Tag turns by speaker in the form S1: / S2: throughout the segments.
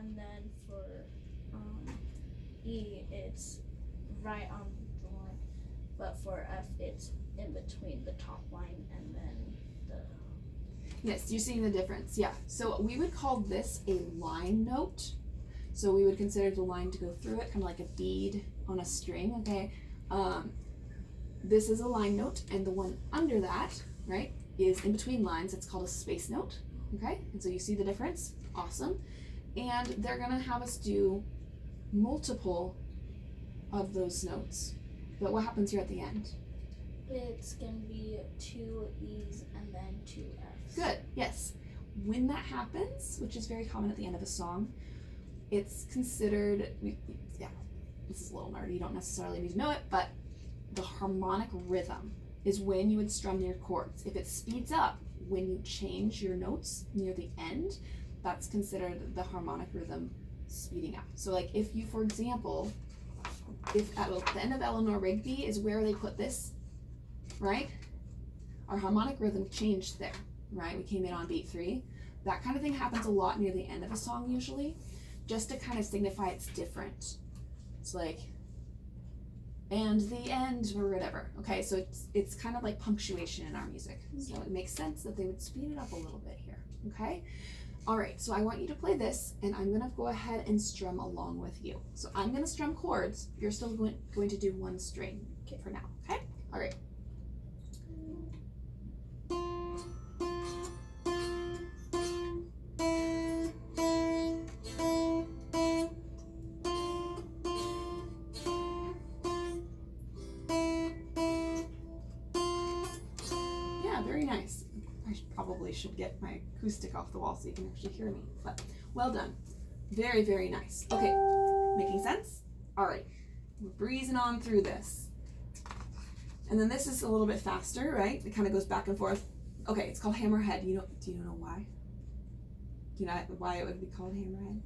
S1: and then for E, it's right on the line, but for F, it's in between the top line and then the...
S2: Yes, you're seeing the difference, yeah. So we would call this a line note. So we would consider the line to go through it, kind of like a bead on a string, okay? This is a line note, and the one under that, right, is in between lines. It's called a space note, okay? And so you see the difference? Awesome. And they're gonna have us do multiple of those notes. But what happens here at the end?
S1: It's gonna be 2 E's and then 2 F's.
S2: Good, yes. When that happens, which is very common at the end of a song, it's considered, this is a little nerdy, you don't necessarily need to know it, but the harmonic rhythm is when you would strum your chords. If it speeds up when you change your notes near the end, that's considered the harmonic rhythm speeding up. So like if you, for example, if at the end of Eleanor Rigby is where they put this, right? Our harmonic rhythm changed there, right? We came in on beat 3. That kind of thing happens a lot near the end of a song usually, just to kind of signify it's different. It's like, and the end or whatever. Okay, so it's kind of like punctuation in our music. So it makes sense that they would speed it up a little bit here. Okay? All right, so I want you to play this, and I'm gonna go ahead and strum along with you. So I'm gonna strum chords. You're still going to do one string for now. Okay? All right. Very nice. I probably should get my acoustic off the wall so you can actually hear me, but well done. Very, very nice. Okay, making sense? All right, we're breezing on through this. And then this is a little bit faster, right? It kind of goes back and forth. Okay, it's called hammerhead. Do you know why? Do you know why it would be called hammerhead?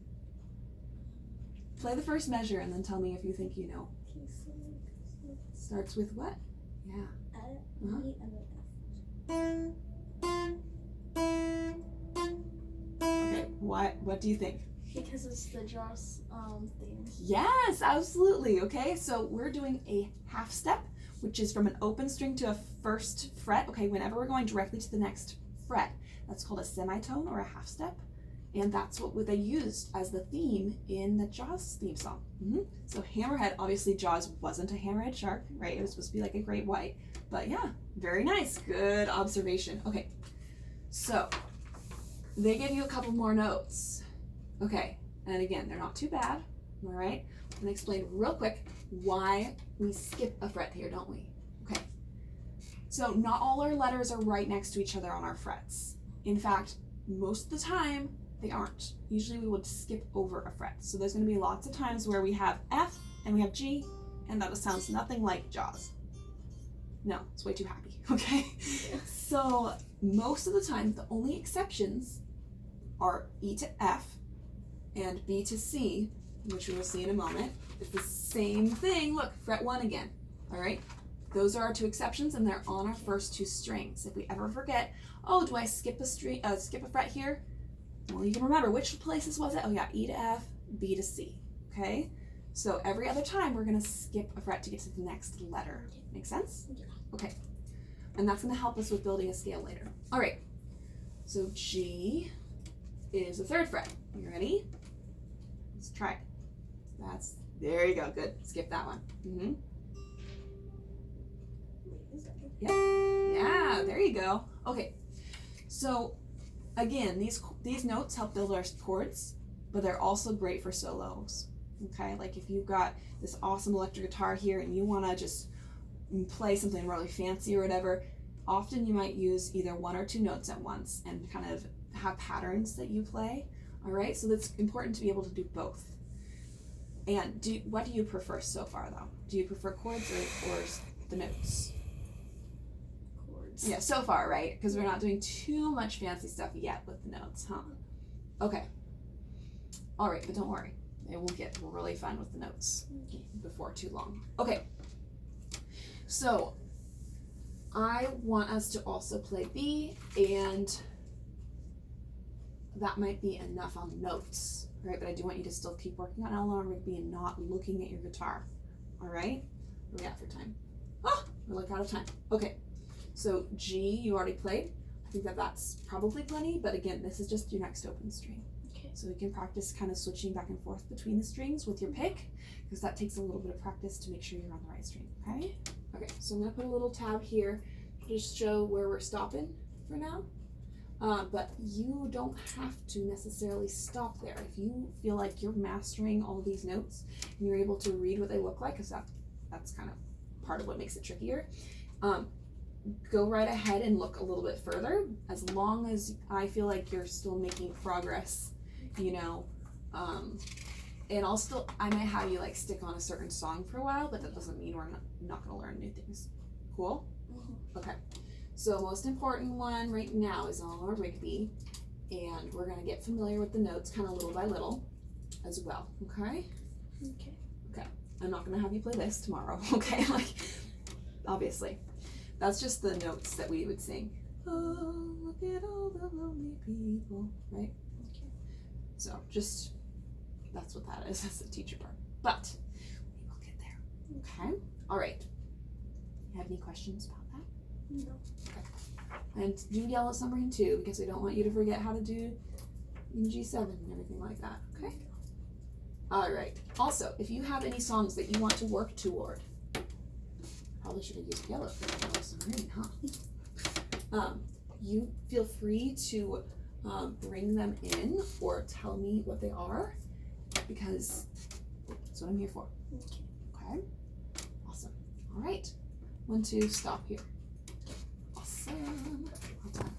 S2: Play the first measure and then tell me if you think you know. Starts with what? Yeah.
S1: E and then
S2: Okay, what do you think?
S1: Because it's the Jaws theme.
S2: Yes, absolutely. Okay, so we're doing a half step, which is from an open string to a first fret. Okay, whenever we're going directly to the next fret, that's called a semitone or a half step. And that's what they used as the theme in the Jaws theme song. So hammerhead, obviously Jaws wasn't a hammerhead shark, right? It was supposed to be like a great white. But yeah, very nice. Good observation. Okay, so they give you a couple more notes. Okay, and again, they're not too bad, all right? I'm gonna explain real quick why we skip a fret here, don't we? Okay, so not all our letters are right next to each other on our frets. In fact, most of the time, they aren't. Usually we would skip over a fret. So there's gonna be lots of times where we have F and we have G, and that sounds nothing like Jaws. No, it's way too happy, okay? So most of the time, the only exceptions are E to F and B to C, which we will see in a moment. It's the same thing. Look, fret 1 again, all right? Those are our 2 exceptions, and they're on our first 2 strings. If we ever forget, oh, do I skip a fret here? Well, you can remember which places was it? Oh yeah, E to F, B to C, okay? So every other time, we're gonna skip a fret to get to the next letter. Make sense?
S1: Yeah.
S2: Okay. And that's gonna help us with building a scale later. All right, so G is the 3rd fret. You ready? Let's try it. There you go, good. Skip that one. Yep. Yeah, there you go. Okay, so again, these notes help build our chords, but they're also great for solos. Okay, like if you've got this awesome electric guitar here and you want to just play something really fancy or whatever, often you might use either 1 or 2 notes at once and kind of have patterns that you play. All right, so that's important to be able to do both. And what do you prefer so far though? Do you prefer chords or the notes? Chords. Yeah, so far, right? Because we're not doing too much fancy stuff yet with the notes, huh? Okay. All right, but don't worry. It will get really fun with the notes before too long. Okay. So I want us to also play B, and that might be enough on notes. All right, but I do want you to still keep working on Eleanor Rigby and not looking at your guitar. All right? What are we at for time? Oh, we're like out of time. Okay, so G you already played. I think that's probably plenty, but again, this is just your next open string.
S1: Okay.
S2: So we can practice kind of switching back and forth between the strings with your pick, because that takes a little bit of practice to make sure you're on the right string, okay? Okay, so I'm gonna put a little tab here to just show where we're stopping for now. But you don't have to necessarily stop there. If you feel like you're mastering all these notes and you're able to read what they look like, because that's kind of part of what makes it trickier, go right ahead and look a little bit further, as long as I feel like you're still making progress, you know. And I might have you like stick on a certain song for a while, but that doesn't mean we're not gonna learn new things. Cool? Okay. So most important one right now is Eleanor Rigby, and we're gonna get familiar with the notes kind of little by little as well, okay?
S1: Okay.
S2: Okay. I'm not gonna have you play this tomorrow, okay? Like, obviously. That's just the notes that we would sing. Oh, look at all the lonely people, right?
S1: Okay.
S2: So just, that's what that is, that's the teacher part. But we will get there, okay? All right. You have any questions about that?
S1: No.
S2: Okay. And do Yellow Submarine too, because we don't want you to forget how to do G7 and everything like that, okay? All right. Also, if you have any songs that you want to work toward, probably should have used yellow for Yellow Submarine, huh? You feel free to bring them in or tell me what they are, because that's what I'm here for. Okay? Awesome. All right. 1, 2, stop here. Awesome. Well done.